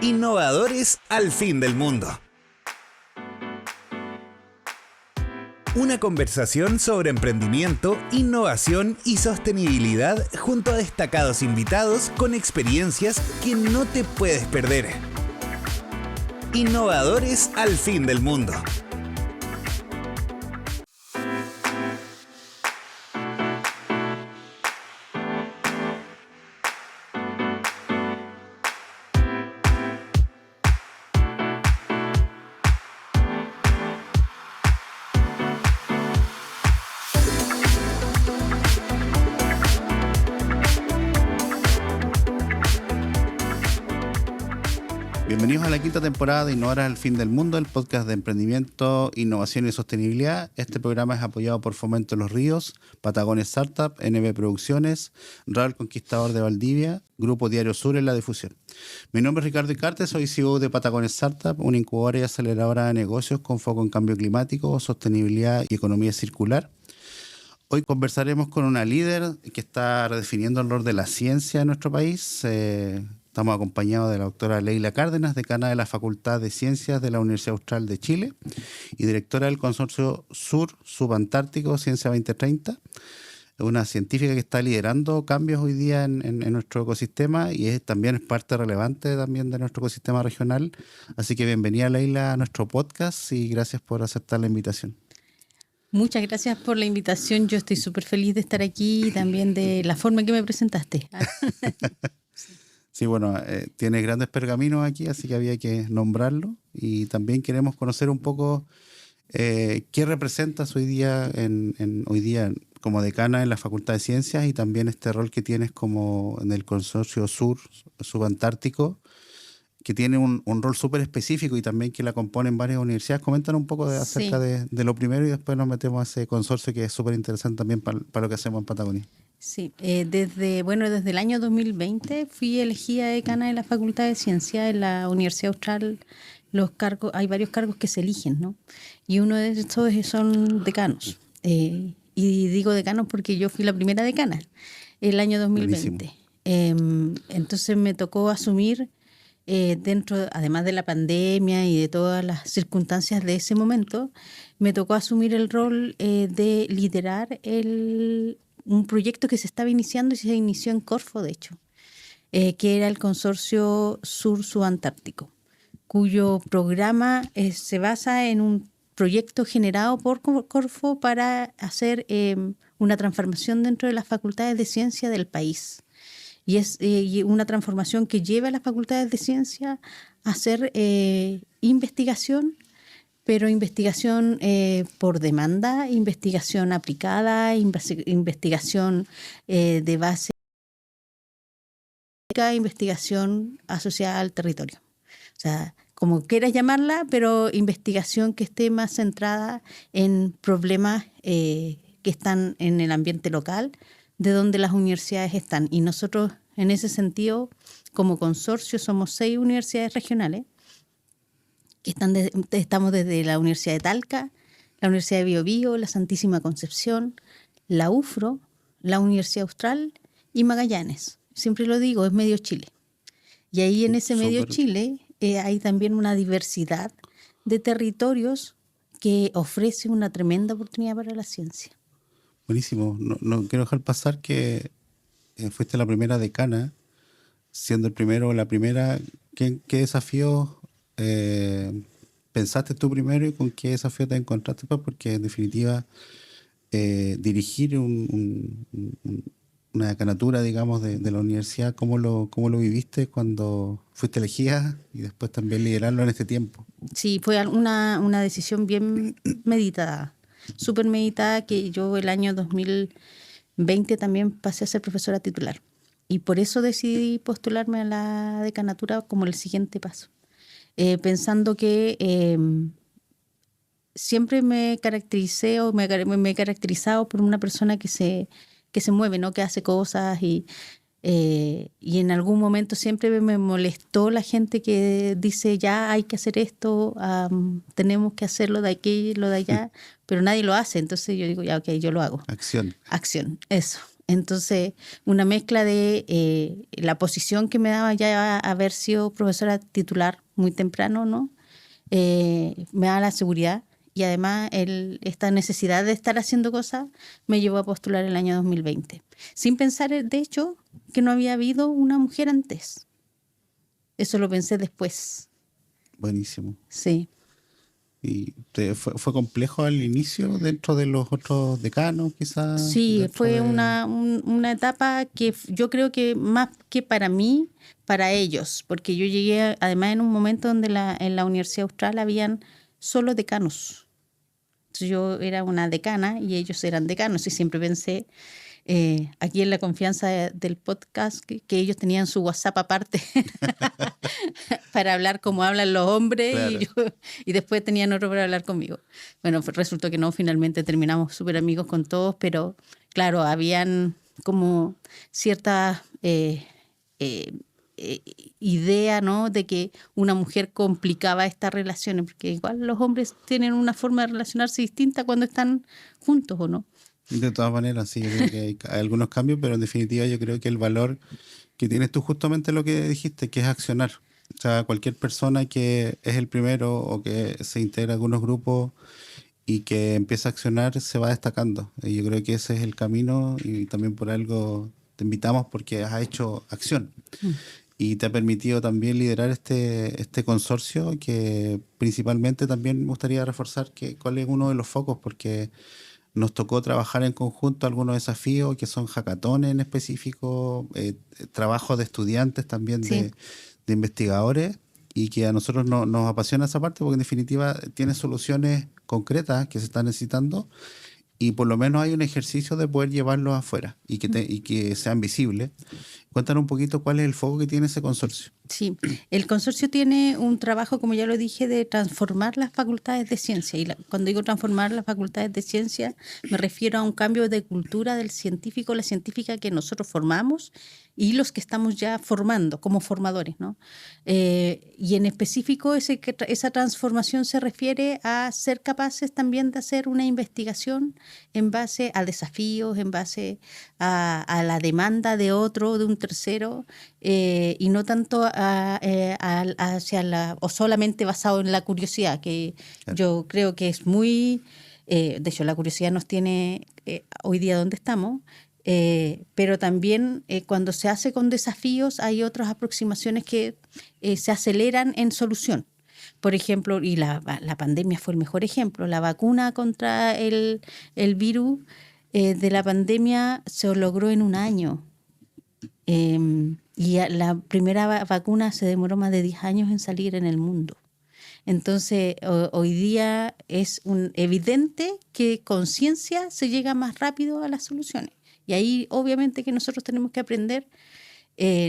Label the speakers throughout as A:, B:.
A: Innovadores al fin del mundo. Una conversación sobre emprendimiento, innovación y sostenibilidad junto a destacados invitados con experiencias que no te puedes perder. Innovadores al fin del mundo.
B: Bienvenidos a la quinta temporada de Innovar al fin del mundo, el podcast de emprendimiento, innovación y sostenibilidad. Este programa es apoyado por Fomento Los Ríos, Patagonia Startup, NB Producciones, Raúl Conquistador de Valdivia, Grupo Diario Sur en la difusión. Mi nombre es Ricardo Icarte, soy CEO de Patagonia Startup, una incubadora y aceleradora de negocios con foco en cambio climático, sostenibilidad y economía circular. Hoy conversaremos con una líder que está redefiniendo el rol de la ciencia en nuestro país. Estamos acompañados de la doctora Leila Cárdenas, decana de la Facultad de Ciencias de la Universidad Austral de Chile y directora del Consorcio Sur Subantártico Ciencia 2030. Es una científica que está liderando cambios hoy día en nuestro ecosistema y también es parte relevante también de nuestro ecosistema regional. Así que bienvenida, Leila, a nuestro podcast y gracias por aceptar la invitación.
C: Muchas gracias por la invitación. Yo estoy súper feliz de estar aquí y también de la forma en que me presentaste.
B: Sí, bueno, tienes grandes pergaminos aquí, así que había que nombrarlo. Y también queremos conocer un poco qué representas hoy día como decana en la Facultad de Ciencias y también este rol que tienes como en el Consorcio Sur Subantártico, que tiene un rol súper específico y también que la componen varias universidades. Coméntanos un poco acerca de lo primero y después nos metemos a ese consorcio que es súper interesante también para lo que hacemos en Patagonia.
C: Sí, desde el año 2020 fui elegida decana de la Facultad de Ciencias en la Universidad Austral. Hay varios cargos que se eligen, ¿no? Y uno de estos son decanos. Y digo decanos porque yo fui la primera decana el año 2020. Entonces me tocó asumir además de la pandemia y de todas las circunstancias de ese momento, me tocó asumir el rol de liderar un proyecto que se estaba iniciando y se inició en Corfo, de hecho, que era el Consorcio Sur Subantártico, cuyo programa se basa en un proyecto generado por Corfo para hacer una transformación dentro de las facultades de ciencia del país. Y es una transformación que lleva a las facultades de ciencia a hacer investigación, pero investigación por demanda, investigación aplicada, investigación de base, investigación asociada al territorio. O sea, como quieras llamarla, pero investigación que esté más centrada en problemas que están en el ambiente local, de donde las universidades están. Y nosotros, en ese sentido, como consorcio, somos 6 universidades regionales, que estamos desde la Universidad de Talca, la Universidad de Biobío, la Santísima Concepción, la UFRO, la Universidad Austral y Magallanes. Siempre lo digo, es medio Chile. Y ahí en ese medio Chile hay también una diversidad de territorios que ofrece una tremenda oportunidad para la ciencia.
B: Buenísimo. No quiero dejar pasar que fuiste la primera decana, siendo el primero o la primera. ¿Qué desafíos pensaste tú primero y con qué desafío te encontraste? Porque en definitiva dirigir una decanatura, digamos, de la universidad, ¿cómo lo viviste cuando fuiste elegida y después también liderarlo en este tiempo?
C: Sí, fue una decisión bien meditada. Súper meditada, que yo el año 2020 también pasé a ser profesora titular. Y por eso decidí postularme a la decanatura como el siguiente paso. Pensando que siempre me caractericé o me he caracterizado por una persona que se mueve, ¿no? Que hace cosas y en algún momento siempre me molestó la gente que dice ya hay que hacer esto, tenemos que hacerlo de aquí, lo de allá, pero nadie lo hace. Entonces yo digo ya, ok, yo lo hago.
B: Acción,
C: eso. Entonces, una mezcla de la posición que me daba ya haber sido profesora titular muy temprano, ¿no? Me da la seguridad y además esta necesidad de estar haciendo cosas me llevó a postular el año 2020. Sin pensar, de hecho, que no había habido una mujer antes. Eso lo pensé después.
B: Buenísimo.
C: Sí.
B: ¿Y fue complejo al inicio dentro de los otros decanos, quizás?
C: Sí, fue una etapa que yo creo que más que para mí, para ellos, porque yo llegué además en un momento donde en la Universidad Austral habían solo decanos. Entonces yo era una decana y ellos eran decanos y siempre pensé, aquí en la confianza del podcast, que ellos tenían su WhatsApp aparte para hablar como hablan los hombres. Claro. y después tenían otro para hablar conmigo. Bueno, resultó que no, finalmente terminamos súper amigos con todos, pero claro, habían como ciertas idea, ¿no?, de que una mujer complicaba estas relaciones, porque igual los hombres tienen una forma de relacionarse distinta cuando están juntos, ¿o no?
B: De todas maneras, sí, yo creo que hay algunos cambios, pero en definitiva yo creo que el valor que tienes tú, justamente lo que dijiste, que es accionar. O sea, cualquier persona que es el primero o que se integra a algunos grupos y que empieza a accionar se va destacando. Y yo creo que ese es el camino y también por algo te invitamos porque has hecho acción. Y te ha permitido también liderar este consorcio que principalmente también me gustaría reforzar cuál es uno de los focos, porque nos tocó trabajar en conjunto algunos desafíos que son hackatones en específico, trabajos de estudiantes también, sí, de investigadores, y que a nosotros nos apasiona esa parte porque en definitiva tiene soluciones concretas que se están necesitando y por lo menos hay un ejercicio de poder llevarlos afuera y que sean visibles. Cuéntanos un poquito cuál es el foco que tiene ese consorcio.
C: Sí, el consorcio tiene un trabajo, como ya lo dije, de transformar las facultades de ciencia. Y cuando digo transformar las facultades de ciencia, me refiero a un cambio de cultura del científico, la científica que nosotros formamos y los que estamos ya formando como formadores, ¿no? Y en específico esa transformación se refiere a ser capaces también de hacer una investigación en base a desafíos, en base a la demanda de otro, de un tercero, y no tanto hacia o solamente basado en la curiosidad, que claro, yo creo que es muy... de hecho, la curiosidad nos tiene hoy día donde estamos, pero también cuando se hace con desafíos hay otras aproximaciones que se aceleran en solución. Por ejemplo, y la pandemia fue el mejor ejemplo, la vacuna contra el virus de la pandemia se logró en un año. Y la primera vacuna se demoró más de 10 años en salir en el mundo. Entonces, hoy día es evidente que con ciencia se llega más rápido a las soluciones. Y ahí obviamente que nosotros tenemos que aprender,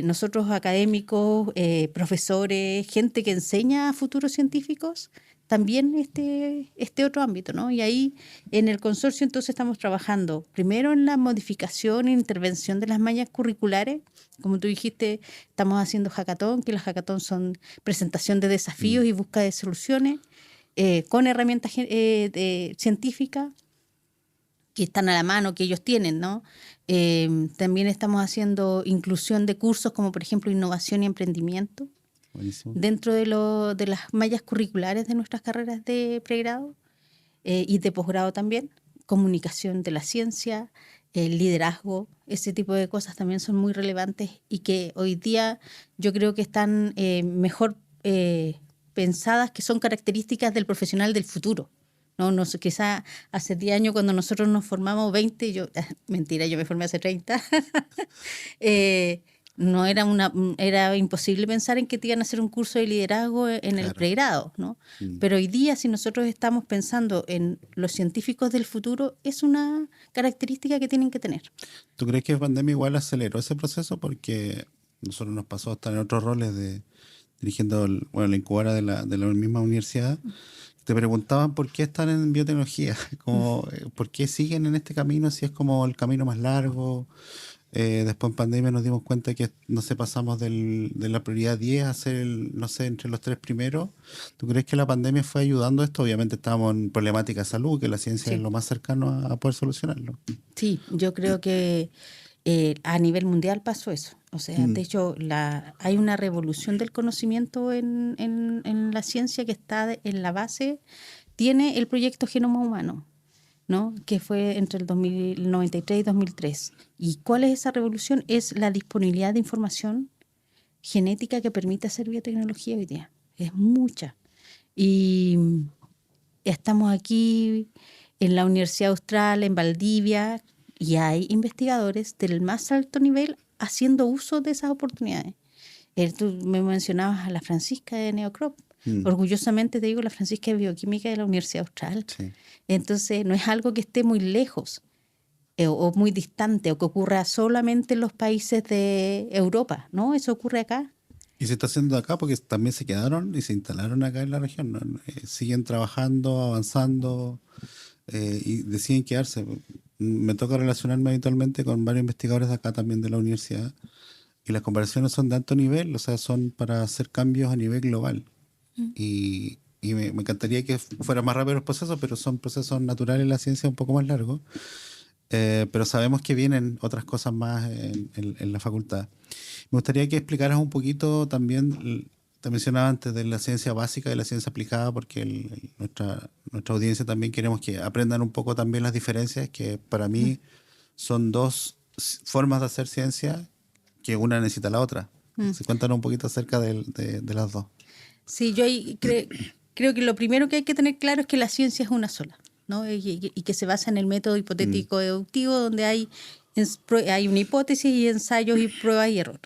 C: nosotros académicos, profesores, gente que enseña a futuros científicos, también este otro ámbito, ¿no? Y ahí en el consorcio entonces estamos trabajando primero en la modificación e intervención de las mallas curriculares. Como tú dijiste, estamos haciendo hackathon, que los hackathon son presentación de desafíos y búsqueda de soluciones con herramientas científicas que están a la mano, que ellos tienen, ¿no? También estamos haciendo inclusión de cursos como por ejemplo innovación y emprendimiento. Buenísimo. Dentro de las mallas curriculares de nuestras carreras de pregrado y de posgrado también, comunicación de la ciencia, liderazgo, ese tipo de cosas también son muy relevantes y que hoy día yo creo que están mejor pensadas, que son características del profesional del futuro. No sé, quizá hace 10 años cuando nosotros nos formamos, 20, mentira, yo me formé hace 30, no era imposible pensar en que te iban a hacer un curso de liderazgo en claro, el pregrado, ¿no? Pero hoy día, si nosotros estamos pensando en los científicos del futuro, es una característica que tienen que tener.
B: ¿Tú crees que la pandemia igual aceleró ese proceso? Porque nosotros nos pasó a estar en otros roles dirigiendo la incubadora de la misma universidad. Te preguntaban por qué están en biotecnología, como, por qué siguen en este camino si es como el camino más largo. Después en pandemia nos dimos cuenta que no sé, pasamos de la prioridad 10 a ser, no sé, entre los 3 primeros. ¿Tú crees que la pandemia fue ayudando a esto? Obviamente estábamos en problemática de salud, que la ciencia sí, es lo más cercano a poder solucionarlo.
C: Sí, yo creo que A nivel mundial pasó eso. O sea, de hecho, hay una revolución del conocimiento en la ciencia que está en la base. Tiene el proyecto Genoma Humano, ¿no? Que fue entre el 1993 y 2003. ¿Y cuál es esa revolución? Es la disponibilidad de información genética que permite hacer biotecnología hoy día. Es mucha. Y estamos aquí en la Universidad Austral, en Valdivia, y hay investigadores del más alto nivel haciendo uso de esas oportunidades. Tú me mencionabas a la Francisca de Neocrop. Orgullosamente te digo, la Francisca de Bioquímica de la Universidad Austral.
B: Sí.
C: Entonces, no es algo que esté muy lejos o muy distante o que ocurra solamente en los países de Europa, ¿no? Eso ocurre acá.
B: Y se está haciendo acá porque también se quedaron y se instalaron acá en la región, ¿no? Siguen trabajando, avanzando y deciden quedarse. Me toca relacionarme habitualmente con varios investigadores de acá también de la universidad y las conversaciones son de alto nivel, o sea, son para hacer cambios a nivel global. Y me encantaría que fuera más rápido los procesos, pero son procesos naturales en la ciencia un poco más largos. Pero sabemos que vienen otras cosas más en la facultad. Me gustaría que explicaras un poquito también, te mencionaba antes de la ciencia básica y la ciencia aplicada, porque nuestra audiencia también queremos que aprendan un poco también las diferencias, que para mí son dos formas de hacer ciencia, que una necesita la otra. Cuéntanos un poquito acerca de las dos.
C: Sí, yo ahí creo que lo primero que hay que tener claro es que la ciencia es una sola, ¿no? Y que se basa en el método hipotético deductivo, donde hay una hipótesis y ensayos y pruebas y error.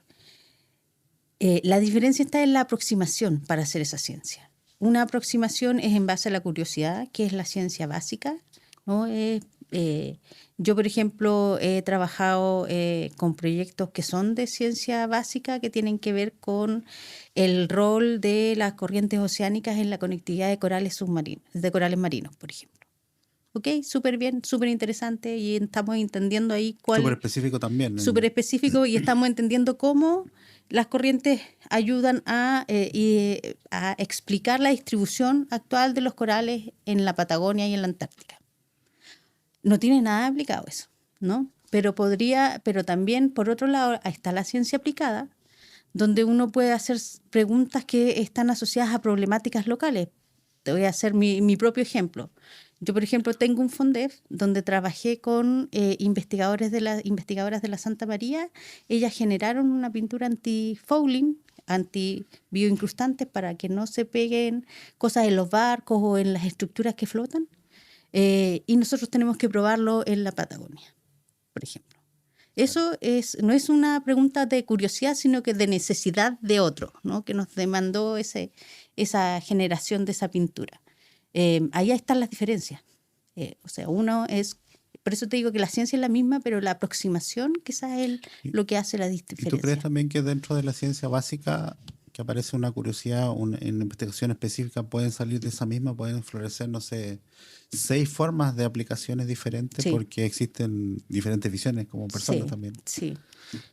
C: La diferencia está en la aproximación para hacer esa ciencia. Una aproximación es en base a la curiosidad, que es la ciencia básica, ¿no? Yo, por ejemplo, he trabajado con proyectos que son de ciencia básica, que tienen que ver con el rol de las corrientes oceánicas en la conectividad de corales submarinos, de corales marinos, por ejemplo. ¿Ok? Súper bien, súper interesante, y estamos entendiendo ahí cuál...
B: Súper específico también.
C: Súper específico, y estamos entendiendo cómo las corrientes ayudan a explicar la distribución actual de los corales en la Patagonia y en la Antártica. No tiene nada aplicado eso, ¿no? Pero también, por otro lado, está la ciencia aplicada, donde uno puede hacer preguntas que están asociadas a problemáticas locales. Te voy a hacer mi propio ejemplo. Yo, por ejemplo, tengo un FONDEF donde trabajé con investigadoras de la Santa María. Ellas generaron una pintura anti-fouling, anti-bioincrustantes, para que no se peguen cosas en los barcos o en las estructuras que flotan. Y nosotros tenemos que probarlo en la Patagonia, por ejemplo. Eso no es una pregunta de curiosidad, sino que de necesidad de otro, ¿no? Que nos demandó esa generación de esa pintura. Ahí están las diferencias. O sea, por eso te digo que la ciencia es la misma, pero la aproximación quizás es lo que hace la diferencia.
B: ¿Y tú crees también que dentro de la ciencia básica, que aparece una curiosidad en investigación específica, pueden salir de esa misma, pueden florecer, no sé, 6 formas de aplicaciones diferentes? Sí. Porque existen diferentes visiones como personas también.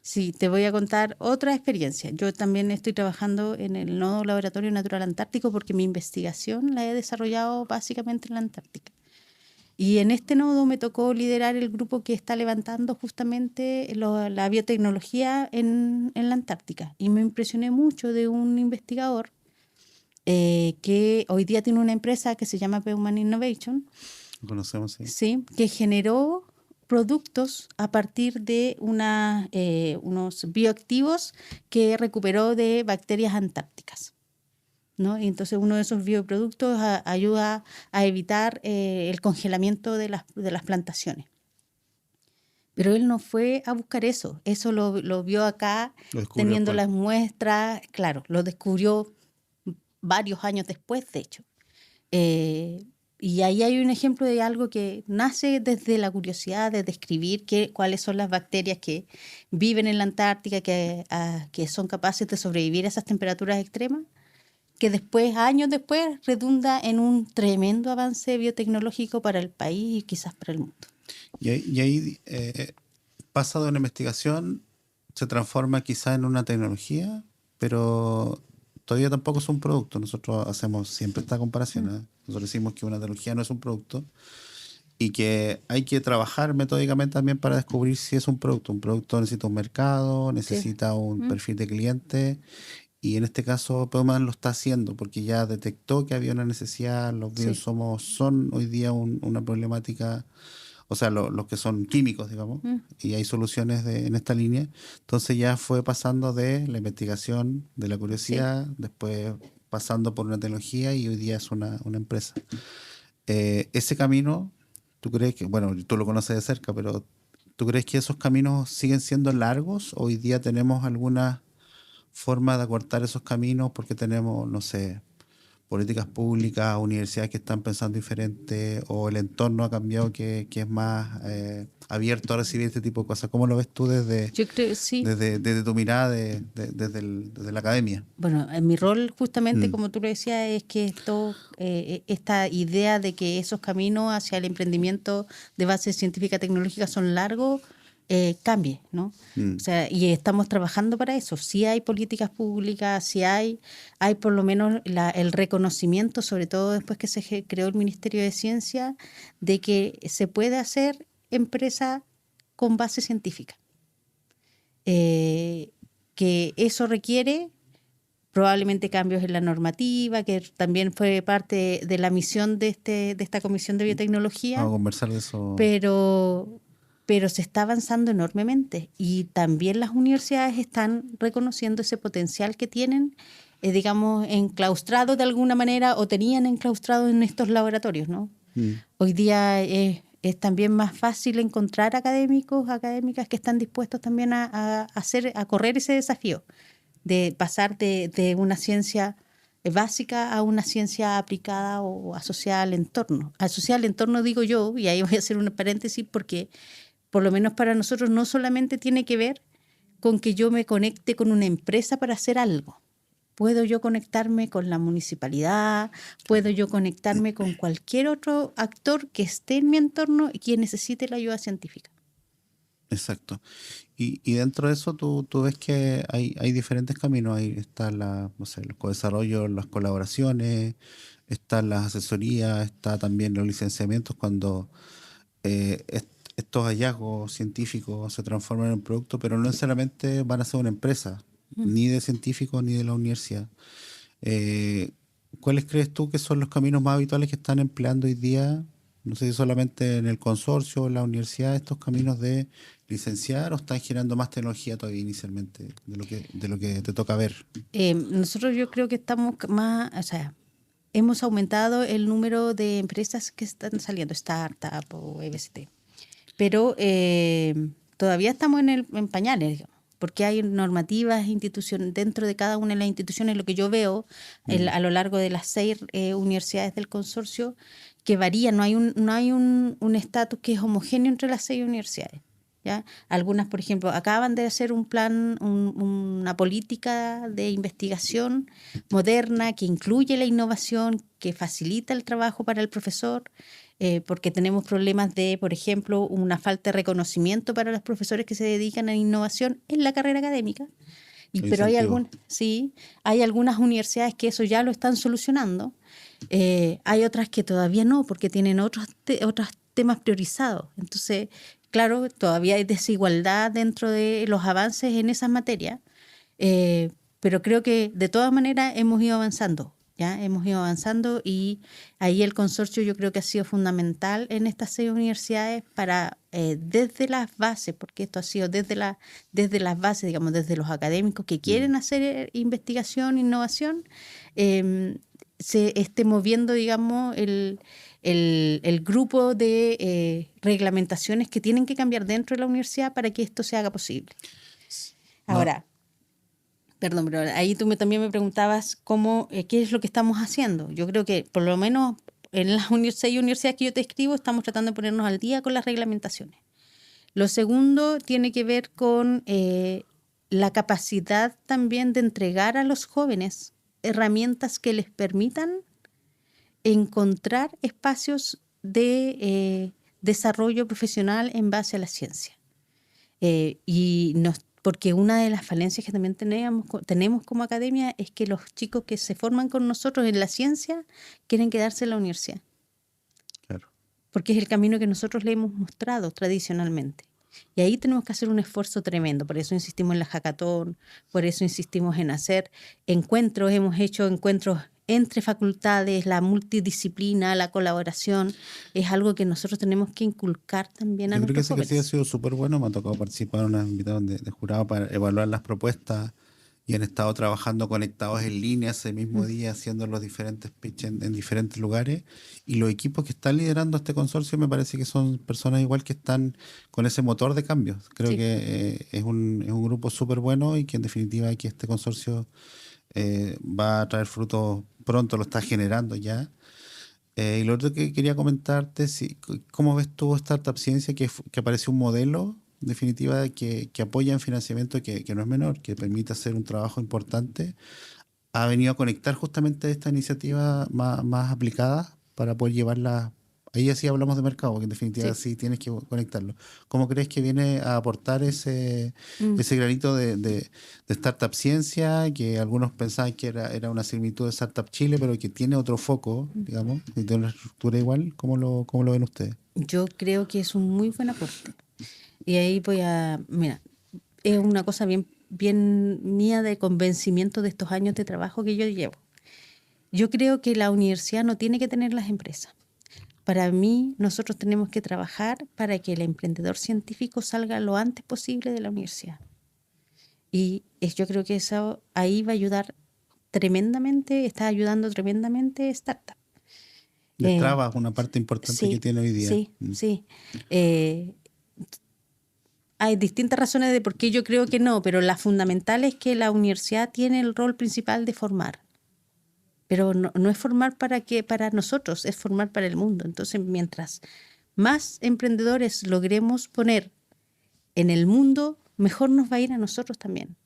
C: Sí, te voy a contar otra experiencia. Yo también estoy trabajando en el Nodo Laboratorio Natural Antártico porque mi investigación la he desarrollado básicamente en la Antártica. Y en este nodo me tocó liderar el grupo que está levantando justamente la biotecnología en la Antártica. Y me impresioné mucho de un investigador que hoy día tiene una empresa que se llama Peuman Innovation.
B: Lo conocemos, sí.
C: Sí, que generó productos a partir de unos bioactivos que recuperó de bacterias antárticas, ¿no? Y entonces uno de esos bioproductos ayuda a evitar el congelamiento de las plantaciones. Pero él no fue a buscar eso lo vio acá, teniendo las muestras, claro, lo descubrió varios años después, de hecho. Y ahí hay un ejemplo de algo que nace desde la curiosidad de describir cuáles son las bacterias que viven en la Antártica, que son capaces de sobrevivir a esas temperaturas extremas, que después, años después, redunda en un tremendo avance biotecnológico para el país y quizás para el mundo.
B: Y ahí pasa de una investigación, se transforma quizás en una tecnología, pero todavía tampoco es un producto. Nosotros hacemos siempre esta comparación, ¿eh? Nosotros decimos que una tecnología no es un producto. y que hay que trabajar metódicamente también para descubrir si es un producto. Un producto necesita un mercado, necesita un perfil de cliente, y en este caso Peugeot lo está haciendo porque ya detectó que había una necesidad. Los bioinsumos son hoy día una problemática, o sea, los que son químicos, digamos, y hay soluciones en esta línea. Entonces ya fue pasando de la investigación, de la curiosidad, después pasando por una tecnología, y hoy día es una empresa. Ese camino, ¿tú crees que, bueno, tú lo conoces de cerca, pero ¿tú crees que esos caminos siguen siendo largos? Hoy día tenemos alguna forma de acortar esos caminos porque tenemos, no sé, políticas públicas, universidades que están pensando diferente, o el entorno ha cambiado que es más abierto a recibir este tipo de cosas. ¿Cómo lo ves tú
C: Yo creo, sí.
B: desde tu mirada, desde la academia?
C: Bueno, en mi rol justamente,
B: Mm.
C: como tú lo decías, es que esta idea de que esos caminos hacia el emprendimiento de base científica tecnológica son largos, cambie, ¿no? O sea, y estamos trabajando para eso. Sí hay políticas públicas, sí hay por lo menos el reconocimiento, sobre todo después que se creó el Ministerio de Ciencia, de que se puede hacer empresa con base científica. Que eso requiere probablemente cambios en la normativa, que también fue parte de la misión de esta Comisión de Biotecnología.
B: Vamos a conversar de eso.
C: Pero se está avanzando enormemente, y también las universidades están reconociendo ese potencial que tienen, digamos, enclaustrado de alguna manera, o tenían enclaustrado en estos laboratorios, ¿no? Hoy día es también más fácil encontrar académicos, académicas que están dispuestos también a correr ese desafío de pasar de una ciencia básica a una ciencia aplicada o asociada al entorno. Asociada al entorno digo yo, y ahí voy a hacer un paréntesis, porque por lo menos para nosotros no solamente tiene que ver con que yo me conecte con una empresa para hacer algo. Puedo yo conectarme con la municipalidad, puedo yo conectarme con cualquier otro actor que esté en mi entorno y que necesite la ayuda científica.
B: Exacto. Y dentro de eso tú ves que hay diferentes caminos. Ahí está no sé, el co-desarrollo, las colaboraciones, están las asesorías, está también los licenciamientos cuando estos hallazgos científicos se transforman en un producto, pero no necesariamente van a ser una empresa, ni de científicos ni de la universidad. ¿Cuáles crees tú que son los caminos más habituales que están empleando hoy día? No sé si solamente en el consorcio o en la universidad, estos caminos de licenciar, o están generando más tecnología todavía inicialmente de lo que te toca ver.
C: Nosotros yo creo que estamos más, o sea, hemos aumentado el número de empresas que están saliendo, startup o EBCT, pero todavía estamos en pañales, digamos, porque hay normativas dentro de cada una de las instituciones. Lo que yo veo a lo largo de las 6 universidades del consorcio, que varían, no hay un estatus que es homogéneo entre las 6 universidades. ¿Ya? Algunas, por ejemplo, acaban de hacer un plan, una política de investigación moderna que incluye la innovación, que facilita el trabajo para el profesor, porque tenemos problemas de, por ejemplo, una falta de reconocimiento para los profesores que se dedican a la innovación en la carrera académica. Pero hay algunas universidades que eso ya lo están solucionando. Hay otras que todavía no, porque tienen otros temas priorizados. Entonces, claro, todavía hay desigualdad dentro de los avances en esas materias, pero creo que de todas maneras hemos ido avanzando. ¿Ya? Hemos ido avanzando, y ahí el consorcio yo creo que ha sido fundamental en estas 6 universidades para, desde las bases, porque esto ha sido desde las bases, digamos, desde los académicos que quieren hacer investigación, innovación, se esté moviendo, digamos, el grupo de reglamentaciones que tienen que cambiar dentro de la universidad para que esto se haga posible. Ahora, perdón, pero ahí tú también me preguntabas qué es lo que estamos haciendo. Yo creo que por lo menos en las 6 universidades que yo te escribo estamos tratando de ponernos al día con las reglamentaciones. Lo segundo tiene que ver con la capacidad también de entregar a los jóvenes herramientas que les permitan encontrar espacios de desarrollo profesional en base a la ciencia. Porque una de las falencias que también tenemos como academia es que los chicos que se forman con nosotros en la ciencia quieren quedarse en la universidad.
B: Claro.
C: porque es el camino que nosotros le hemos mostrado tradicionalmente. Y ahí tenemos que hacer un esfuerzo tremendo. Por eso insistimos en la hackathon, por eso insistimos en hacer encuentros. Hemos hecho encuentros entre facultades, la multidisciplina, la colaboración. Es algo que nosotros tenemos que inculcar también a
B: Yo creo que
C: nuestros
B: ese
C: jóvenes.
B: ejercicio ha sido súper bueno. Me ha tocado participar en una invitación de jurado para evaluar las propuestas y han estado trabajando conectados en línea ese mismo día, haciendo los diferentes pitch en diferentes lugares. Y los equipos que están liderando este consorcio me parece que son personas igual que están con ese motor de cambio. Creo
C: Sí.
B: que es un grupo súper bueno y que en definitiva que este consorcio va a traer frutos pronto, lo está generando ya. Y lo otro que quería comentarte, ¿cómo ves tú Startup Ciencia, que apareció un modelo, en definitiva, que apoya en financiamiento que no es menor, que permite hacer un trabajo importante? Ha venido a conectar justamente esta iniciativa más aplicada para poder llevarla. Ahí así hablamos de mercado, porque en definitiva
C: Sí.
B: sí tienes que conectarlo. ¿Cómo crees que viene a aportar
C: Mm.
B: ese granito de Startup Ciencia, que algunos pensaban que era una similitud de Startup Chile, pero que tiene otro foco, digamos, y tiene una estructura igual? ¿Cómo lo ven ustedes?
C: Yo creo que es un muy buen aporte. Y ahí mira, es una cosa bien mía de convencimiento de estos años de trabajo que yo llevo. Yo creo que la universidad no tiene que tener las empresas. Para mí, nosotros tenemos que trabajar para que el emprendedor científico salga lo antes posible de la universidad. Y yo creo que eso ahí va a ayudar tremendamente, está ayudando tremendamente Startup.
B: Destraba una parte importante que
C: Sí,
B: tiene hoy día.
C: sí, sí. Hay distintas razones de por qué yo creo que no, pero la fundamental es que la universidad tiene el rol principal de formar. Pero no es formar para nosotros, es formar para el mundo. Entonces, mientras más emprendedores logremos poner en el mundo, mejor nos va a ir a nosotros también.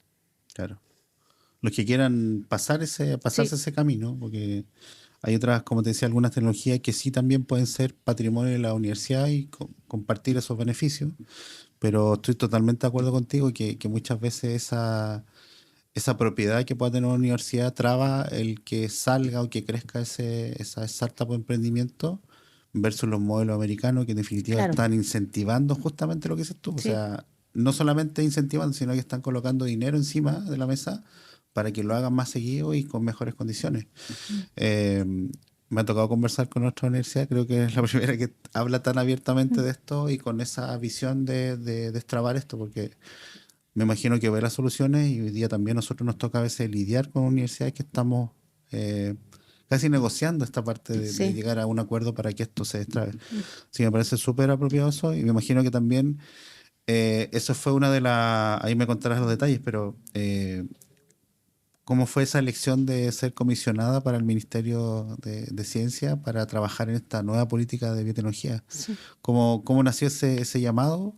B: Claro. Los que quieran pasarse
C: Sí.
B: ese camino, porque hay otras, como te decía, algunas tecnologías que sí también pueden ser patrimonio de la universidad y compartir esos beneficios, pero estoy totalmente de acuerdo contigo que muchas veces esa propiedad que pueda tener una universidad traba el que salga o que crezca esa startup o emprendimiento versus los modelos americanos que en definitiva
C: Claro.
B: están incentivando justamente lo que dices tú. O
C: Sí.
B: sea, no solamente incentivando, sino que están colocando dinero encima de la mesa para que lo hagan más seguido y con mejores condiciones. Eh, Me ha tocado conversar con nuestra universidad, creo que es la primera que habla tan abiertamente de esto y con esa visión de destrabar esto, porque me imagino que ve las soluciones y hoy día también a nosotros nos toca a veces lidiar con universidades que estamos casi negociando esta parte de
C: Sí.
B: llegar a un acuerdo para que esto se destrabe. Sí, me parece súper apropiado eso y me imagino que también eso fue una de las... Ahí me contarás los detalles, pero ¿cómo fue esa elección de ser comisionada para el Ministerio de Ciencia para trabajar en esta nueva política de biotecnología?
C: Sí.
B: ¿Cómo nació ese llamado?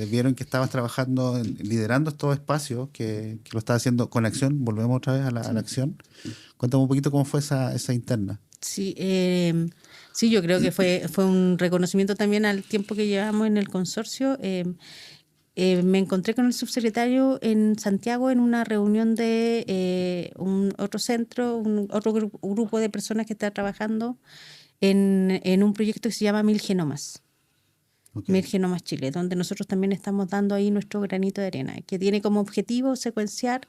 B: Vieron que estabas trabajando, liderando estos espacios, que lo estabas haciendo con acción. Volvemos otra vez a la acción. Cuéntame un poquito cómo fue esa interna.
C: Sí, sí, yo creo que fue un reconocimiento también al tiempo que llevamos en el consorcio. Me encontré con el subsecretario en Santiago en una reunión de un otro centro, otro grupo de personas que está trabajando en un proyecto que se llama 1000 Genomas.
B: Ok.
C: 1000 Genomas Chile, donde nosotros también estamos dando ahí nuestro granito de arena, que tiene como objetivo secuenciar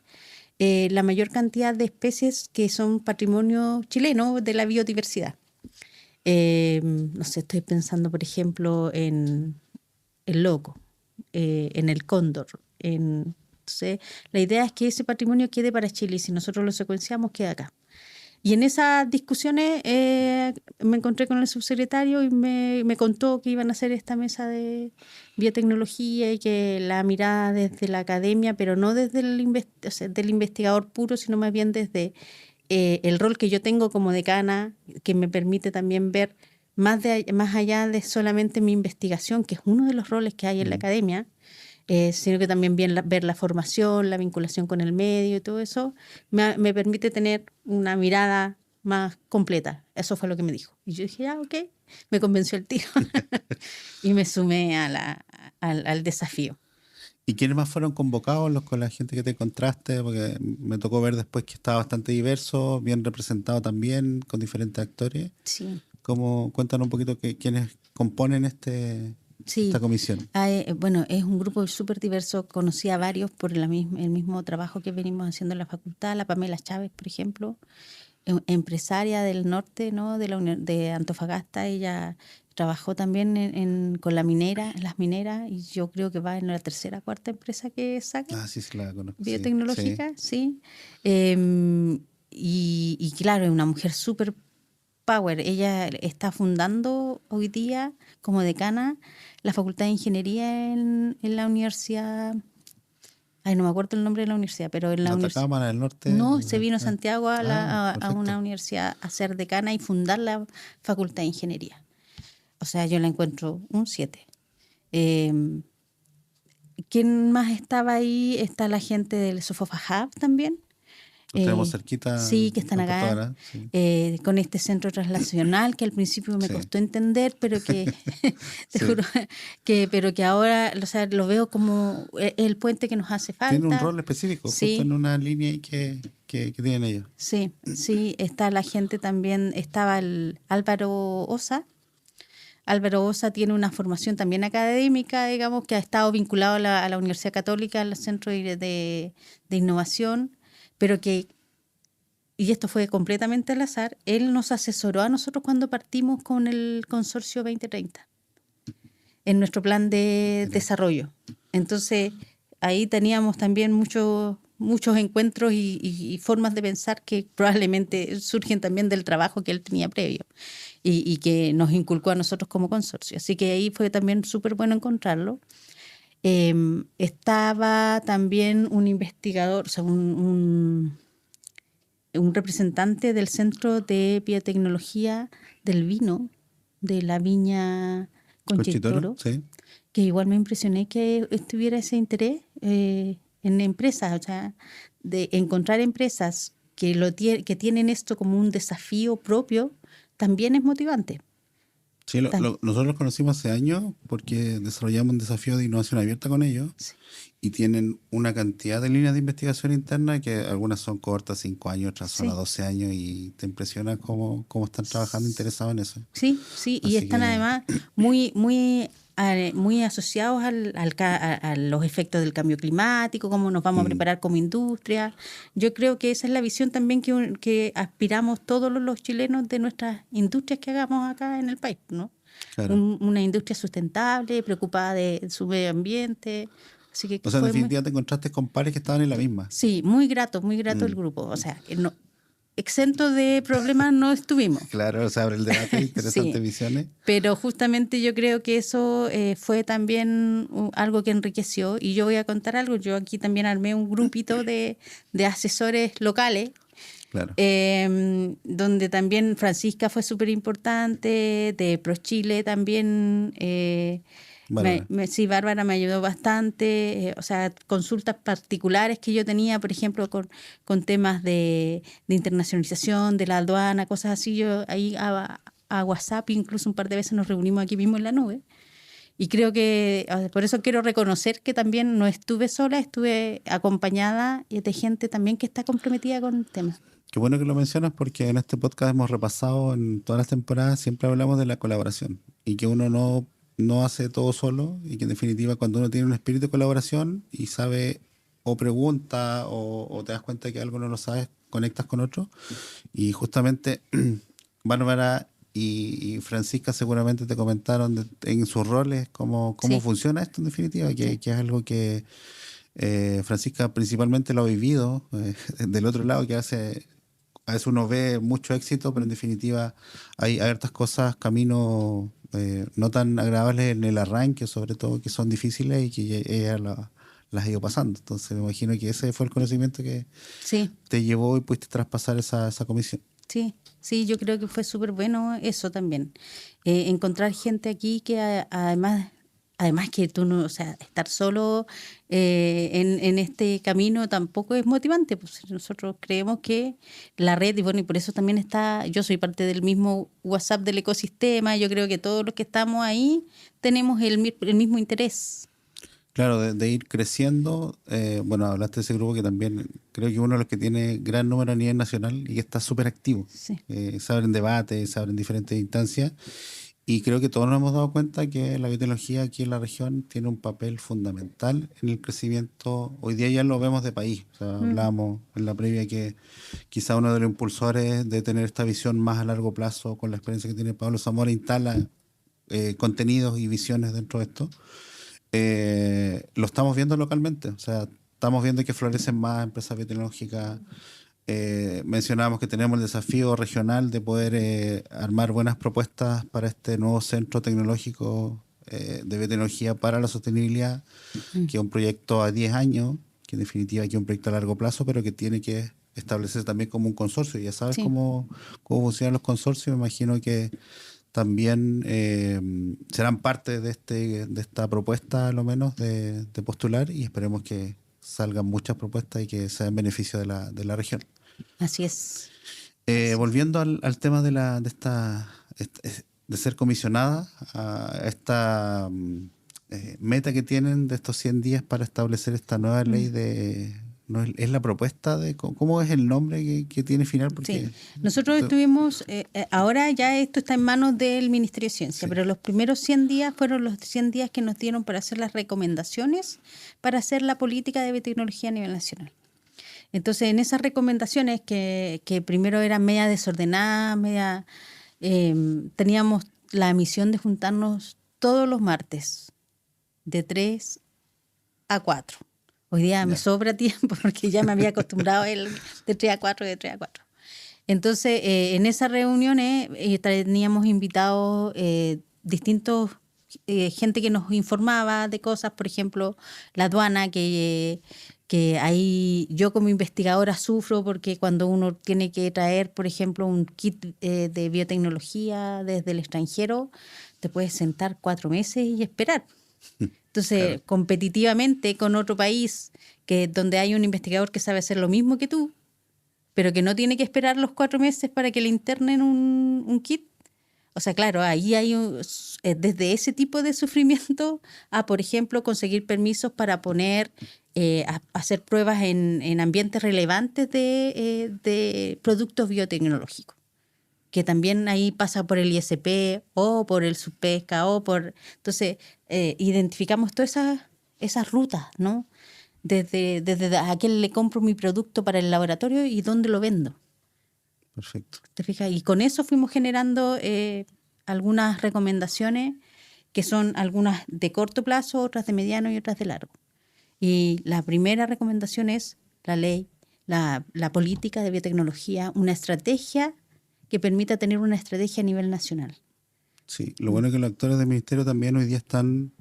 C: la mayor cantidad de especies que son patrimonio chileno de la biodiversidad. No sé, estoy pensando, por ejemplo, en el loco, en el cóndor. Entonces, la idea es que ese patrimonio quede para Chile y si nosotros lo secuenciamos, queda acá. Y en esas discusiones me encontré con el subsecretario y me contó que iban a hacer esta mesa de biotecnología y que la mirada desde la academia, pero no desde del investigador puro, sino más bien desde el rol que yo tengo como decana, que me permite también ver más allá de solamente mi investigación, que es uno de los roles que hay en la academia, sino que también ver la formación, la vinculación con el medio y todo eso, me permite tener una mirada más completa. Eso fue lo que me dijo. Y yo dije, ok, me convenció el tiro. Y me sumé al desafío.
B: ¿Y quiénes más fueron convocados con la gente que te encontraste? Porque me tocó ver después que estaba bastante diverso, bien representado también, con diferentes actores.
C: Sí.
B: Cuéntanos un poquito componen
C: Sí.
B: esta comisión?
C: Bueno, es un grupo súper diverso. Conocí a varios por el mismo trabajo que venimos haciendo en la facultad. La Pamela Chávez, por ejemplo, empresaria del norte, ¿no? de Antofagasta. Ella trabajó también con las mineras, y yo creo que va en la tercera, cuarta empresa que saca.
B: Sí, la conozco.
C: Biotecnológica, sí. Y claro, es una mujer súper power. Ella está fundando hoy día como decana la Facultad de Ingeniería en la universidad. Ay, no me acuerdo el nombre de la universidad, pero en la universidad.
B: Atacama, del norte.
C: No, se vino a Santiago a
B: perfecto.
C: una universidad a ser decana y fundar la Facultad de Ingeniería. O sea, yo la encuentro un 7. ¿Quién más estaba ahí? Está la gente del Sofofa Hub también.
B: Los tenemos cerquita.
C: Sí, que están acá, con este centro translacional que al principio me costó entender, pero que te juro pero que ahora, o sea, lo veo como el puente que nos hace falta.
B: Tiene un rol específico, justo en una línea que tienen ellos.
C: Sí, está la gente también, estaba el Álvaro Osa. Álvaro Osa tiene una formación también académica, digamos, que ha estado vinculado a la Universidad Católica, al Centro de Innovación, pero y esto fue completamente al azar, él nos asesoró a nosotros cuando partimos con el Consorcio 2030, en nuestro plan de desarrollo. Entonces, ahí teníamos también muchos encuentros y formas de pensar que probablemente surgen también del trabajo que él tenía previo y que nos inculcó a nosotros como consorcio. Así que ahí fue también súper bueno encontrarlo. Estaba también un investigador, o sea, un representante del Centro de Biotecnología del Vino de la viña Conchitoro,
B: sí.
C: Que igual me impresioné que estuviera ese interés en empresas, o sea, de encontrar empresas que tienen esto como un desafío propio, también es motivante.
B: Sí, nosotros los conocimos hace años porque desarrollamos un desafío de innovación abierta con ellos.
C: Sí.
B: Y tienen una cantidad de líneas de investigación interna que algunas son cortas, 5 años, otras son a 12 años, y te impresiona cómo están trabajando interesados en eso.
C: Sí, y están además muy asociados a los efectos del cambio climático, cómo nos vamos a preparar como industria. Yo creo que esa es la visión también que aspiramos todos los chilenos de nuestras industrias que hagamos acá en el país, ¿no?
B: Claro.
C: Una industria sustentable, preocupada de su medio ambiente. Así que
B: o sea, en definitiva te encontraste con pares que estaban en la misma.
C: Sí, muy grato el grupo. O sea, no, exento de problemas no estuvimos.
B: Claro, se abre el debate, interesantes visiones.
C: Pero justamente yo creo que eso fue también algo que enriqueció. Y yo voy a contar algo. Yo aquí también armé un grupito de asesores locales.
B: Claro.
C: Donde también Francisca fue súper importante, de ProChile también. Bárbara me ayudó bastante, o sea, consultas particulares que yo tenía, por ejemplo, con temas de internacionalización, de la aduana, cosas así. Yo ahí a WhatsApp incluso un par de veces nos reunimos aquí mismo en la nube. Y creo que, por eso quiero reconocer que también no estuve sola, estuve acompañada de gente también que está comprometida con el tema.
B: Qué bueno que lo mencionas, porque en este podcast hemos repasado en todas las temporadas, siempre hablamos de la colaboración y que uno no hace todo solo, y que en definitiva cuando uno tiene un espíritu de colaboración y sabe o pregunta o te das cuenta que algo no lo sabes, conectas con otro. Y justamente Bárbara y Francisca seguramente te comentaron en sus roles cómo funciona esto en definitiva, que es algo que Francisca principalmente lo ha vivido del otro lado, que a veces uno ve mucho éxito, pero en definitiva hay hartas cosas, caminos no tan agradables en el arranque, sobre todo, que son difíciles y que ella las ha ido pasando. Entonces me imagino que ese fue el conocimiento que te llevó y pudiste traspasar esa comisión.
C: Sí, yo creo que fue súper bueno eso también. Encontrar gente aquí que además que tú no, o sea, estar solo en este camino tampoco es motivante. Pues nosotros creemos que la red, y bueno, y por eso también yo soy parte del mismo WhatsApp del ecosistema. Yo creo que todos los que estamos ahí tenemos el mismo interés.
B: Claro, de ir creciendo. Bueno, hablaste de ese grupo que también creo que uno de los que tiene gran número a nivel nacional y que está súper activo.
C: Sí.
B: Se abren debates, se abren diferentes instancias. Y creo que todos nos hemos dado cuenta que la biotecnología aquí en la región tiene un papel fundamental en el crecimiento. Hoy día ya lo vemos de país. O sea, hablábamos en la previa que quizá uno de los impulsores de tener esta visión más a largo plazo, con la experiencia que tiene Pablo Zamora, instala contenidos y visiones dentro de esto. Lo estamos viendo localmente. O sea, estamos viendo que florecen más empresas biotecnológicas. Mencionábamos que tenemos el desafío regional de poder armar buenas propuestas para este nuevo centro tecnológico de biotecnología para la sostenibilidad, que es un proyecto a 10 años, que en definitiva que es un proyecto a largo plazo, pero que tiene que establecerse también como un consorcio. Ya sabes
C: Sí.
B: cómo funcionan los consorcios, me imagino que también serán parte de esta propuesta, a lo menos, de postular, y esperemos que salgan muchas propuestas y que sea en beneficio de la región.
C: Así es.
B: Volviendo al tema de ser comisionada, a esta meta que tienen de estos 100 días para establecer esta nueva ley de... No es la propuesta de... ¿Cómo es el nombre que tiene final? Porque
C: Sí, nosotros estuvimos, ahora ya esto está en manos del Ministerio de Ciencia, pero los primeros 100 días fueron los 100 días que nos dieron para hacer las recomendaciones para hacer la política de biotecnología a nivel nacional. Entonces, en esas recomendaciones que primero eran media desordenadas, teníamos la misión de juntarnos todos los martes, de 3 a 4. Hoy día me sobra tiempo porque ya me había acostumbrado el de 3 a 4, de 3 a 4. Entonces, en esas reuniones teníamos invitados distintos, gente que nos informaba de cosas, por ejemplo, la aduana, que ahí yo como investigadora sufro porque cuando uno tiene que traer, por ejemplo, un kit de biotecnología desde el extranjero, te puedes sentar 4 meses y esperar. Entonces, claro, competitivamente con otro país donde hay un investigador que sabe hacer lo mismo que tú, pero que no tiene que esperar los 4 meses para que le internen un kit. O sea, claro, ahí hay desde ese tipo de sufrimiento a, por ejemplo, conseguir permisos para poner, hacer pruebas en ambientes relevantes de productos biotecnológicos, que también ahí pasa por el ISP o por el Subpesca Entonces, identificamos todas esas rutas, ¿no? Desde a quién le compro mi producto para el laboratorio y dónde lo vendo.
B: Perfecto.
C: ¿Te fijas? Y con eso fuimos generando algunas recomendaciones que son algunas de corto plazo, otras de mediano y otras de largo. Y la primera recomendación es la ley, la política de biotecnología, una estrategia que permita tener una estrategia a nivel nacional.
B: Sí, lo bueno es que los actores del ministerio también hoy día están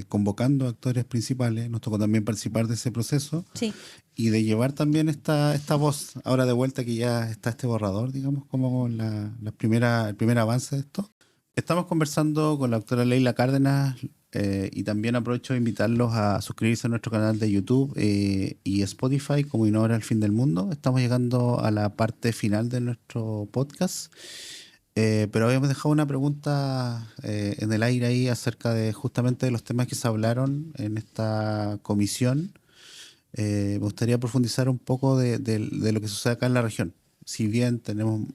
B: convocando actores principales. Nos tocó también participar de ese proceso.
C: Sí.
B: Y de llevar también esta voz, ahora de vuelta que ya está este borrador, digamos, como el primer avance de esto. Estamos conversando con la doctora Leila Cárdenas y también aprovecho de invitarlos a suscribirse a nuestro canal de YouTube y Spotify como Innova al Fin del Mundo. Estamos llegando a la parte final de nuestro podcast. Pero habíamos dejado una pregunta en el aire ahí acerca de justamente de los temas que se hablaron en esta comisión. Me gustaría profundizar un poco de lo que sucede acá en la región. Si bien tenemos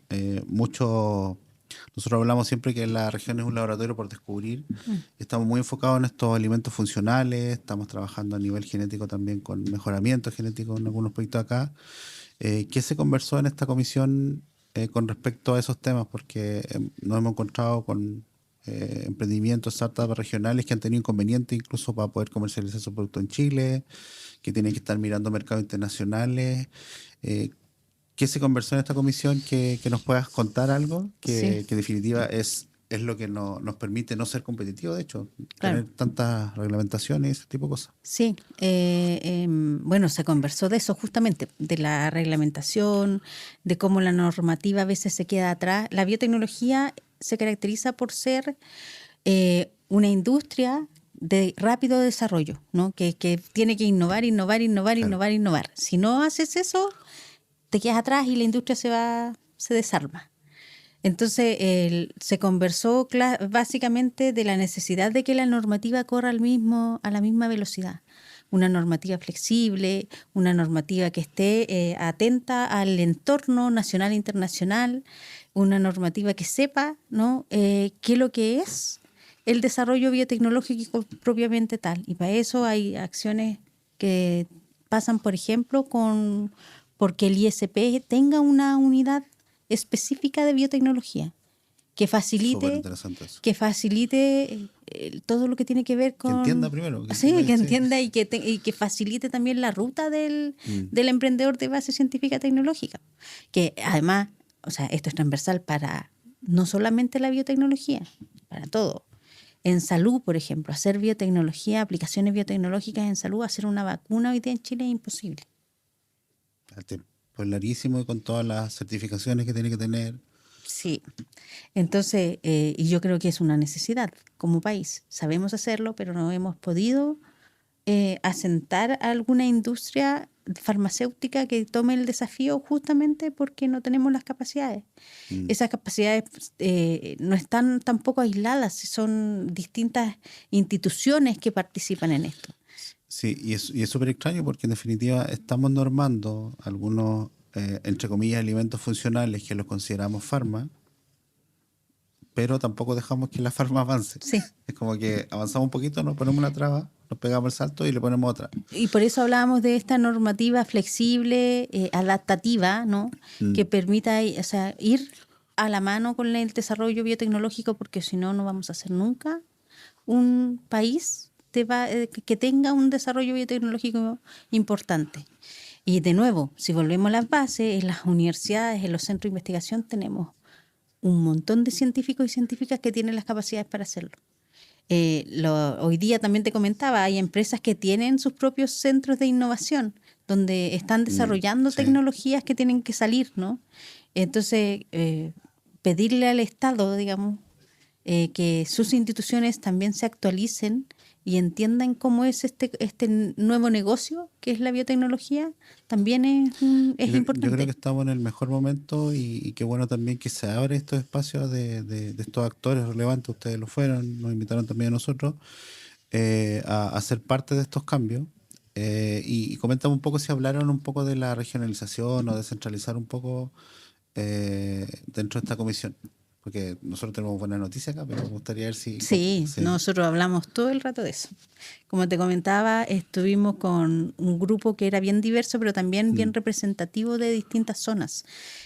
B: nosotros hablamos siempre que la región es un laboratorio por descubrir, estamos muy enfocados en estos alimentos funcionales, estamos trabajando a nivel genético también con mejoramiento genético en algunos proyectos acá. ¿Qué se conversó en esta comisión con respecto a esos temas? Porque nos hemos encontrado con emprendimientos, startups regionales que han tenido inconvenientes incluso para poder comercializar su producto en Chile, que tienen que estar mirando mercados internacionales. ¿Qué se conversó en esta comisión? Que nos puedas contar algo que en definitiva es lo que nos permite no ser competitivo, de hecho,
C: claro,
B: tener tantas reglamentaciones y ese tipo de cosas.
C: Sí, bueno, se conversó de eso justamente, de la reglamentación, de cómo la normativa a veces se queda atrás. La biotecnología se caracteriza por ser una industria de rápido desarrollo, ¿no? Que tiene que innovar. Claro. Si no haces eso, te quedas atrás y la industria se desarma. Entonces, se conversó básicamente de la necesidad de que la normativa corra a la misma velocidad. una normativa flexible, una normativa que esté atenta al entorno nacional e internacional, una normativa que sepa, ¿no? Qué es lo que es el desarrollo biotecnológico propiamente tal. Y para eso hay acciones que pasan, por ejemplo, porque el ISP tenga una unidad específica de biotecnología que facilite todo lo que tiene que ver con...
B: Que entienda primero.
C: Que entienda y que facilite también la ruta del emprendedor de base científica tecnológica. Que además, o sea, esto es transversal para no solamente la biotecnología, para todo. En salud, por ejemplo, hacer biotecnología, aplicaciones biotecnológicas en salud, hacer una vacuna hoy día en Chile es imposible.
B: Pues larguísimo y con todas las certificaciones que tiene que tener.
C: Sí, entonces, y yo creo que es una necesidad como país. Sabemos hacerlo, pero no hemos podido asentar alguna industria farmacéutica que tome el desafío justamente porque no tenemos las capacidades. Esas capacidades no están tampoco aisladas, son distintas instituciones que participan en esto.
B: Sí, y es súper extraño porque en definitiva estamos normando algunos, entre comillas, alimentos funcionales que los consideramos farma, pero tampoco dejamos que la farma avance.
C: Sí.
B: Es como que avanzamos un poquito, nos ponemos una traba, nos pegamos el salto y le ponemos otra.
C: Y por eso hablábamos de esta normativa flexible, adaptativa, ¿no? Que permita, o sea, ir a la mano con el desarrollo biotecnológico, porque si no, no vamos a hacer nunca un país que tenga un desarrollo biotecnológico importante. Y de nuevo, si volvemos a las bases, en las universidades, en los centros de investigación, tenemos un montón de científicos y científicas que tienen las capacidades para hacerlo. Hoy día también te comentaba, hay empresas que tienen sus propios centros de innovación, donde están desarrollando tecnologías que tienen que salir, ¿no? Entonces, pedirle al Estado, digamos, que sus instituciones también se actualicen y entiendan cómo es este nuevo negocio que es la biotecnología, también es importante.
B: Yo creo que estamos en el mejor momento y qué bueno también que se abren estos espacios de estos actores relevantes. Ustedes lo fueron, nos invitaron también a nosotros a ser parte de estos cambios. Y comentamos un poco si hablaron un poco de la regionalización o descentralizar un poco dentro de esta comisión. Porque nosotros tenemos buenas noticias acá, pero me gustaría ver si...
C: Sí, nosotros hablamos todo el rato de eso. Como te comentaba, estuvimos con un grupo que era bien diverso, pero también bien representativo de distintas zonas.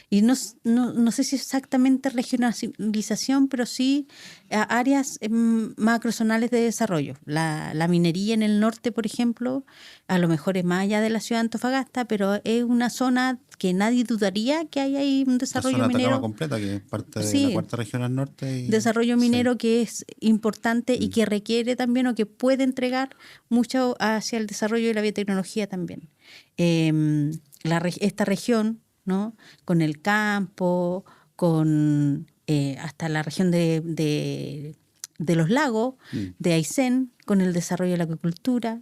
C: Y no sé si exactamente regionalización, pero sí áreas macrozonales de desarrollo. La minería en el norte, por ejemplo, a lo mejor es más allá de la ciudad de Antofagasta, pero es una zona que nadie dudaría que hay ahí un desarrollo
B: minero. La zona
C: completa,
B: que es parte de la cuarta región al norte.
C: Desarrollo minero que es importante y que requiere también o que puede entregar mucho hacia el desarrollo de la biotecnología también. Esta región, ¿no? Con el campo, con hasta la región de los lagos, de Aysén, con el desarrollo de la acuicultura.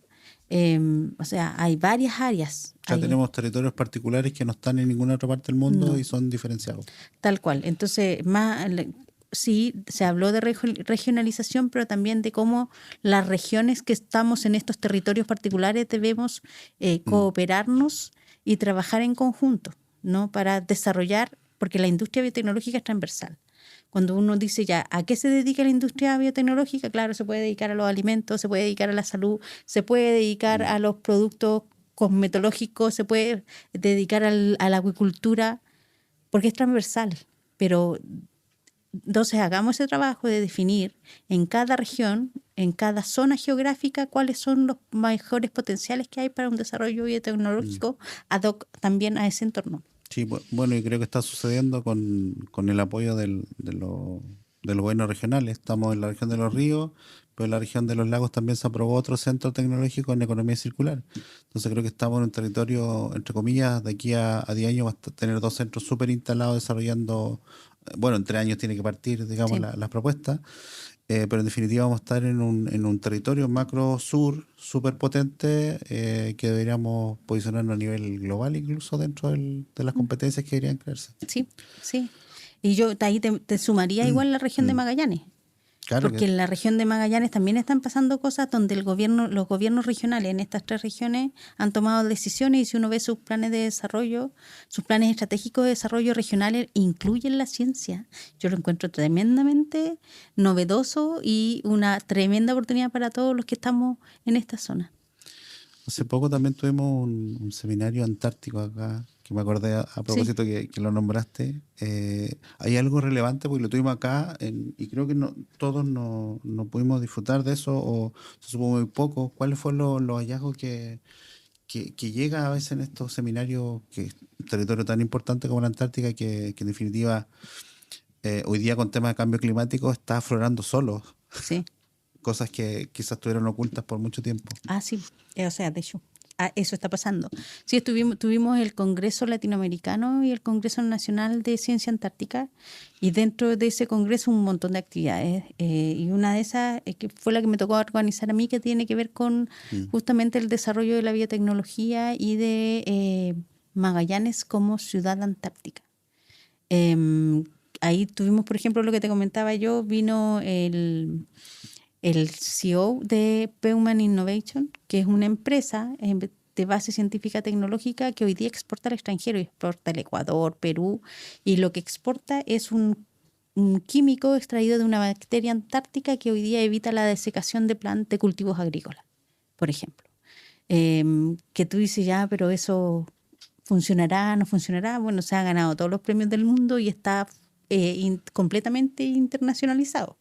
C: O sea, hay varias áreas.
B: Tenemos territorios particulares que no están en ninguna otra parte del mundo y son diferenciados.
C: Tal cual. Entonces, sí, se habló de regionalización, pero también de cómo las regiones que estamos en estos territorios particulares debemos cooperarnos y trabajar en conjunto, ¿no? Para desarrollar, porque la industria biotecnológica es transversal. Cuando uno dice ya, ¿a qué se dedica la industria biotecnológica? Claro, se puede dedicar a los alimentos, se puede dedicar a la salud, se puede dedicar a los productos cosmetológicos, se puede dedicar a la acuicultura, porque es transversal. Pero entonces hagamos ese trabajo de definir en cada región, en cada zona geográfica, cuáles son los mejores potenciales que hay para un desarrollo biotecnológico ad hoc también a ese entorno.
B: Sí, bueno, y creo que está sucediendo con el apoyo de los gobiernos regionales. Estamos en la región de los ríos, pero en la región de los lagos también se aprobó otro centro tecnológico en economía circular. Entonces creo que estamos en un territorio, entre comillas, de aquí a 10 años va a tener 2 centros súper instalados desarrollando, bueno, en 3 años tiene que partir, digamos, las propuestas. Pero en definitiva vamos a estar en un territorio macro sur súper potente que deberíamos posicionarnos a nivel global incluso dentro de las competencias que deberían crearse.
C: Sí, sí. Y yo ahí te sumaría igual la región de Magallanes.
B: Claro
C: Porque
B: que
C: en la región de Magallanes también están pasando cosas donde los gobiernos regionales en estas 3 regiones han tomado decisiones, y si uno ve sus planes de desarrollo, sus planes estratégicos de desarrollo regionales incluyen la ciencia. Yo lo encuentro tremendamente novedoso y una tremenda oportunidad para todos los que estamos en esta zona.
B: hace poco también tuvimos un seminario antártico acá, que me acordé a propósito que lo nombraste. Hay algo relevante porque lo tuvimos acá y creo que todos no pudimos disfrutar de eso o se supo muy poco. ¿Cuáles fueron los hallazgos que llega a veces en estos seminarios, que es un territorio tan importante como la Antártica, que en definitiva hoy día con temas de cambio climático está aflorando solo?
C: Sí.
B: Cosas que quizás estuvieron ocultas por mucho tiempo.
C: Sí, o sea, de hecho, eso está pasando. Sí, tuvimos el Congreso Latinoamericano y el Congreso Nacional de Ciencia Antártica, y dentro de ese congreso un montón de actividades, y una de esas que fue la que me tocó organizar a mí, que tiene que ver con justamente el desarrollo de la biotecnología y de Magallanes como ciudad antártica. Ahí tuvimos, por ejemplo, lo que te comentaba yo, vino el CEO de Peuman Innovation, que es una empresa de base científica tecnológica que hoy día exporta al extranjero, exporta al Ecuador, Perú, y lo que exporta es un químico extraído de una bacteria antártica que hoy día evita la desecación de cultivos agrícolas, por ejemplo. Que tú dices, ya, pero eso ¿funcionará? ¿No funcionará? Bueno, se ha ganado todos los premios del mundo y está completamente internacionalizado.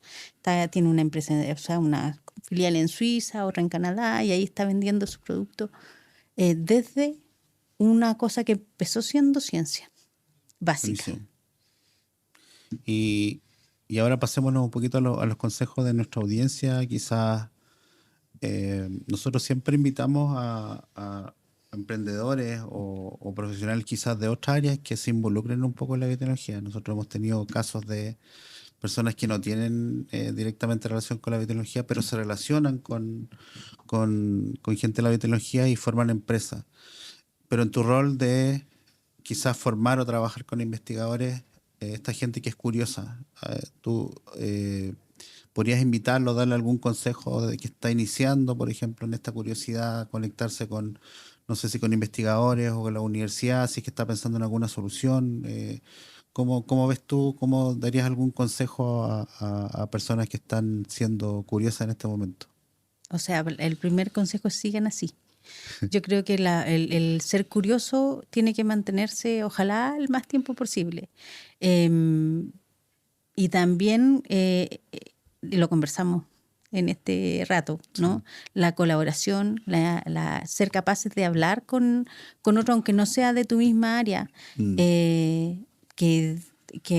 C: Tiene una empresa, o sea, una filial en Suiza, otra en Canadá, y ahí está vendiendo su producto desde una cosa que empezó siendo ciencia básica.
B: Buenísimo. Y ahora pasémonos un poquito a los consejos de nuestra audiencia. Quizás nosotros siempre invitamos a emprendedores o profesionales quizás de otras áreas que se involucren un poco en la biotecnología. Nosotros hemos tenido casos de personas que no tienen directamente relación con la biotecnología, pero se relacionan con gente de la biotecnología y forman empresas. Pero en tu rol de quizás formar o trabajar con investigadores, esta gente que es curiosa, tú podrías invitarlo, darle algún consejo de que está iniciando, por ejemplo, en esta curiosidad, conectarse con, no sé si con investigadores o con la universidad, si es que está pensando en alguna solución. ¿Cómo ves tú, cómo darías algún consejo a personas que están siendo curiosas en este momento?
C: O sea, el primer consejo es sigan así. Yo creo que el ser curioso tiene que mantenerse, ojalá, el más tiempo posible. Y también, lo conversamos en este rato, ¿no? Sí. La colaboración, ser capaces de hablar con otro, aunque no sea de tu misma área, que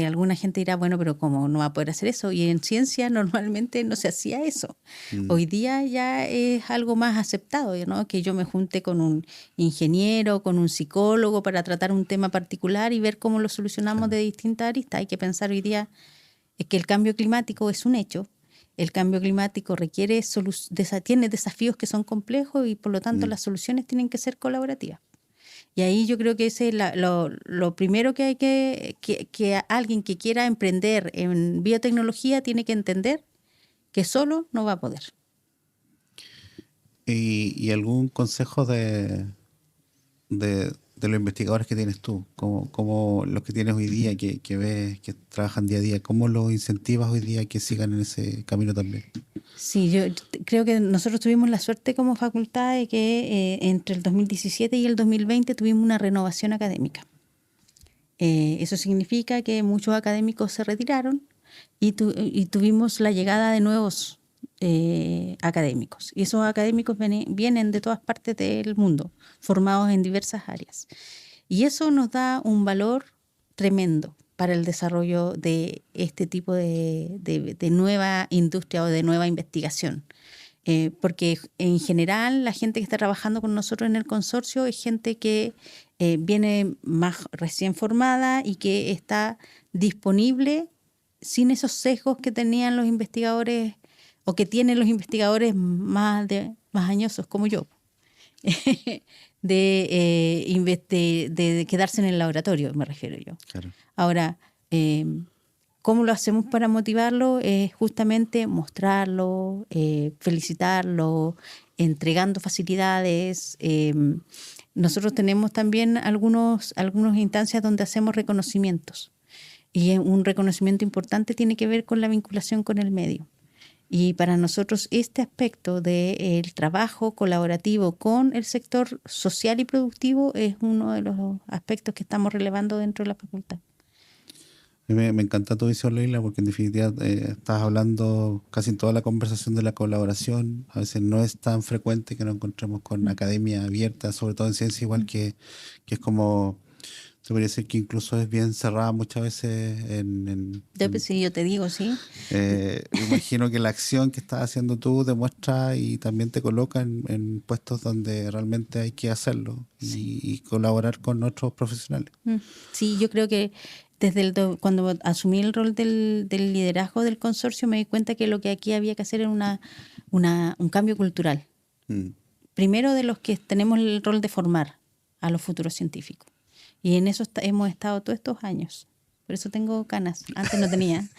C: alguna gente dirá, bueno, pero ¿cómo no va a poder hacer eso? Y en ciencia normalmente no se hacía eso. Hoy día ya es algo más aceptado, ¿no? Que yo me junte con un ingeniero, con un psicólogo para tratar un tema particular y ver cómo lo solucionamos de distintas aristas. Hay que pensar hoy día que el cambio climático es un hecho. El cambio climático tiene desafíos que son complejos y por lo tanto las soluciones tienen que ser colaborativas. Y ahí yo creo que ese es lo primero que hay que alguien que quiera emprender en biotecnología tiene que entender que solo no va a poder.
B: ¿Y algún consejo de los investigadores que tienes tú? ¿Cómo los que tienes hoy día, que ves, que trabajan día a día, cómo los incentivas hoy día que sigan en ese camino también?
C: Sí, yo creo que nosotros tuvimos la suerte como facultad de que entre el 2017 y el 2020 tuvimos una renovación académica. Eso significa que muchos académicos se retiraron y tuvimos la llegada de nuevos académicos. Y esos académicos vienen de todas partes del mundo, formados en diversas áreas. Y eso nos da un valor tremendo para el desarrollo de este tipo de nueva industria o de nueva investigación. Porque en general la gente que está trabajando con nosotros en el consorcio es gente que viene más recién formada y que está disponible sin esos sesgos que tenían los investigadores o que tienen los investigadores más añosos como yo, de quedarse en el laboratorio, me refiero yo.
B: Claro.
C: Ahora, ¿Cómo lo hacemos para motivarlo? Justamente mostrarlo, felicitarlo, entregando facilidades. Nosotros tenemos también algunas instancias donde hacemos reconocimientos. Y un reconocimiento importante tiene que ver con la vinculación con el medio. Y para nosotros este aspecto del trabajo colaborativo con el sector social y productivo es uno de los aspectos que estamos relevando dentro de la facultad.
B: Me encanta tu visión, Leila, porque en definitiva estás hablando casi en toda la conversación de la colaboración. A veces no es tan frecuente que nos encontremos con academia abierta, sobre todo en ciencia, igual que es como, se podría decir que incluso es bien cerrada muchas veces
C: Sí, yo te digo, sí.
B: Imagino que la acción que estás haciendo tú demuestra y también te coloca en puestos donde realmente hay que hacerlo y colaborar con otros profesionales.
C: Sí, yo creo que cuando asumí el rol del liderazgo del consorcio me di cuenta que lo que aquí había que hacer era un cambio cultural. Primero de los que tenemos el rol de formar a los futuros científicos. Y en eso hemos estado todos estos años. Por eso tengo canas. Antes no tenía.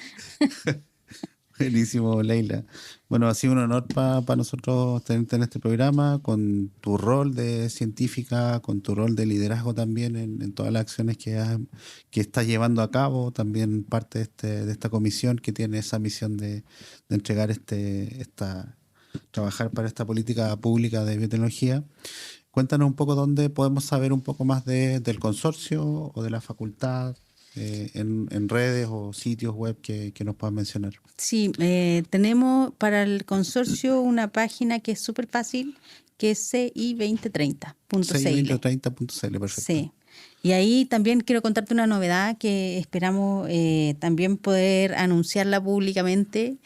B: Buenísimo, Leila. Bueno, ha sido un honor para nosotros tenerte en este programa, con tu rol de científica, con tu rol de liderazgo también en todas las acciones que estás llevando a cabo, también parte de esta comisión que tiene esa misión de entregar trabajar para esta política pública de biotecnología. Cuéntanos un poco dónde podemos saber un poco más del consorcio o de la facultad, en redes o sitios web que nos puedan mencionar.
C: Sí, tenemos para el consorcio una página que es súper fácil, que es ci2030.cl.
B: ci2030.cl, perfecto.
C: Sí. Y ahí también quiero contarte una novedad que esperamos también poder anunciarla públicamente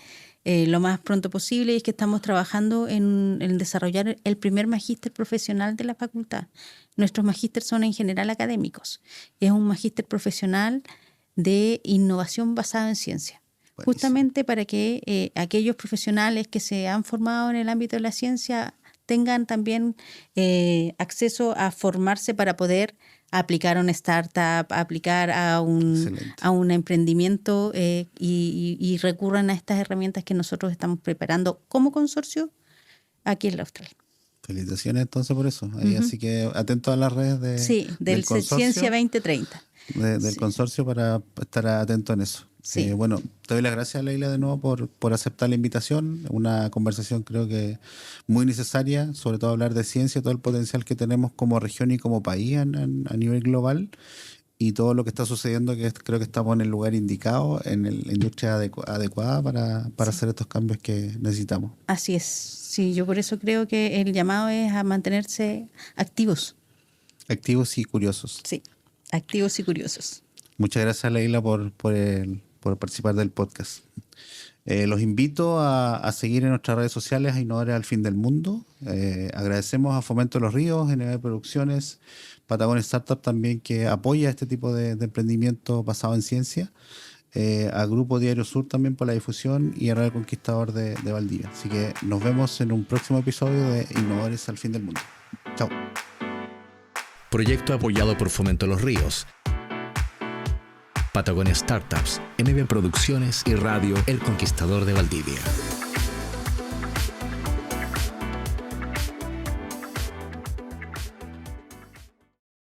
C: lo más pronto posible, y es que estamos trabajando en desarrollar el primer magíster profesional de la facultad. Nuestros magísteres son en general académicos. Es un magíster profesional de innovación basada en ciencia. Buenísimo. Justamente para que aquellos profesionales que se han formado en el ámbito de la ciencia tengan también acceso a formarse para poder aplicar a una startup, aplicar a un emprendimiento y recurran a estas herramientas que nosotros estamos preparando como consorcio aquí en la Austral.
B: Felicitaciones entonces por eso. Ahí, así que atento a las redes del consorcio,
C: Ciencia 2030.
B: Del consorcio para estar atento en eso.
C: Sí.
B: Bueno, te doy las gracias, Leila, de nuevo por aceptar la invitación. Una conversación creo que muy necesaria, sobre todo hablar de ciencia, todo el potencial que tenemos como región y como país a nivel global, y todo lo que está sucediendo, que creo que estamos en el lugar indicado, en la industria adecuada para hacer estos cambios que necesitamos. Así es.
C: Sí, yo por eso creo que el llamado es a mantenerse activos.
B: Activos y curiosos.
C: Sí, activos y curiosos.
B: Muchas gracias, Leila, por participar del podcast. Los invito a seguir en nuestras redes sociales, a Innovadores al Fin del Mundo. Agradecemos a Fomento de los Ríos, NB Producciones, Patagonia Startup también, que apoya este tipo de emprendimiento basado en ciencia. A Grupo Diario Sur también por la difusión, y a Radio Conquistador de Valdivia. Así que nos vemos en un próximo episodio de Innovadores al Fin del Mundo. Chao.
A: Proyecto apoyado por Fomento Los Ríos, Patagonia Startups, NB Producciones y Radio El Conquistador de Valdivia.